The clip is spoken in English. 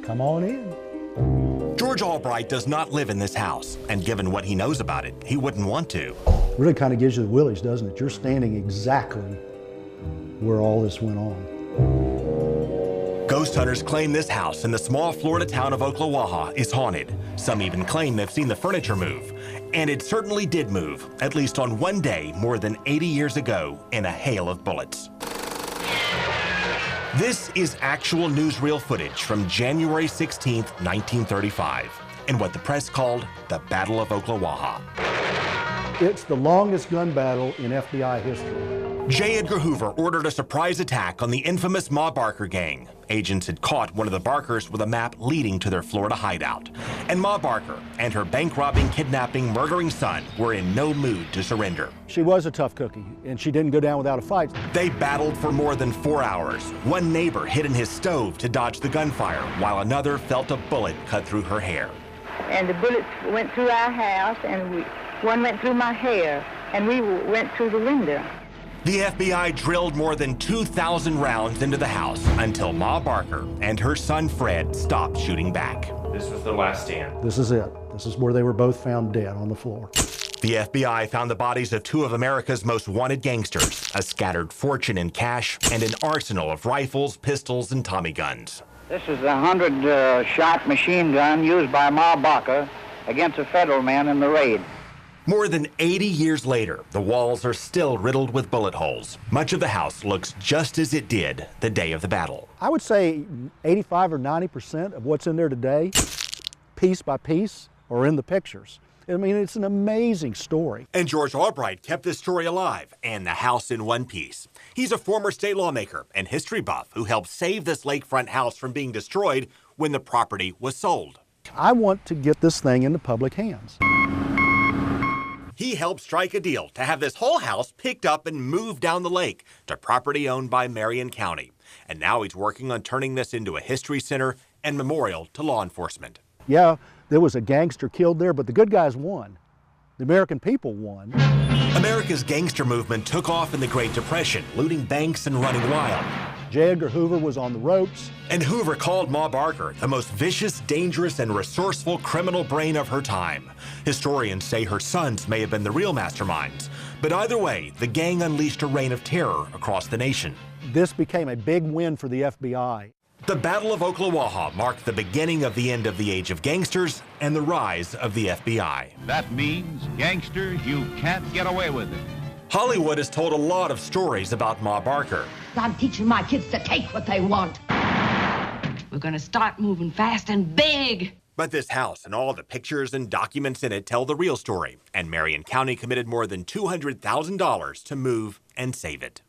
Come on in. George Albright does not live in this house, and given what he knows about it, he wouldn't want to. Really kind of gives you the willies, doesn't it? You're standing exactly where all this went on. Ghost hunters claim this house in the small Florida town of Ocklawaha is haunted. Some even claim they've seen the furniture move. And it certainly did move, at least on one day more than 80 years ago, in a hail of bullets. This is actual newsreel footage from January 16th, 1935, in what the press called the Battle of Ocklawaha. It's the longest gun battle in FBI history. J. Edgar Hoover ordered a surprise attack on the infamous Ma Barker gang. Agents had caught one of the Barkers with a map leading to their Florida hideout. And Ma Barker and her bank-robbing, kidnapping, murdering son were in no mood to surrender. She was a tough cookie, and she didn't go down without a fight. They battled for more than 4 hours. One neighbor hid in his stove to dodge the gunfire, while another felt a bullet cut through her hair. And the bullets went through our house, and one went through my hair, and we went through the window. The FBI drilled more than 2,000 rounds into the house until Ma Barker and her son Fred stopped shooting back. This was their last stand. This is it. This is where they were both found dead on the floor. The FBI found the bodies of two of America's most wanted gangsters, a scattered fortune in cash, and an arsenal of rifles, pistols, and Tommy guns. This is a 100-shot machine gun used by Ma Barker against a federal man in the raid. More than 80 years later, the walls are still riddled with bullet holes. Much of the house looks just as it did the day of the battle. I would say 85 or 90% of what's in there today, piece by piece, are in the pictures. I mean, it's an amazing story. And George Albright kept this story alive and the house in one piece. He's a former state lawmaker and history buff who helped save this lakefront house from being destroyed when the property was sold. I want to get this thing into public hands. He helped strike a deal to have this whole house picked up and moved down the lake to property owned by Marion County. And now he's working on turning this into a history center and memorial to law enforcement. Yeah, there was a gangster killed there, but the good guys won. The American people won. America's gangster movement took off in the Great Depression, looting banks and running wild. J. Edgar Hoover was on the ropes. And Hoover called Ma Barker the most vicious, dangerous, and resourceful criminal brain of her time. Historians say her sons may have been the real masterminds. But either way, the gang unleashed a reign of terror across the nation. This became a big win for the FBI. The Battle of Ocklawaha marked the beginning of the end of the age of gangsters and the rise of the FBI. That means, gangsters, you can't get away with it. Hollywood has told a lot of stories about Ma Barker. I'm teaching my kids to take what they want. We're gonna start moving fast and big. But this house and all the pictures and documents in it tell the real story, and Marion County committed more than $200,000 to move and save it.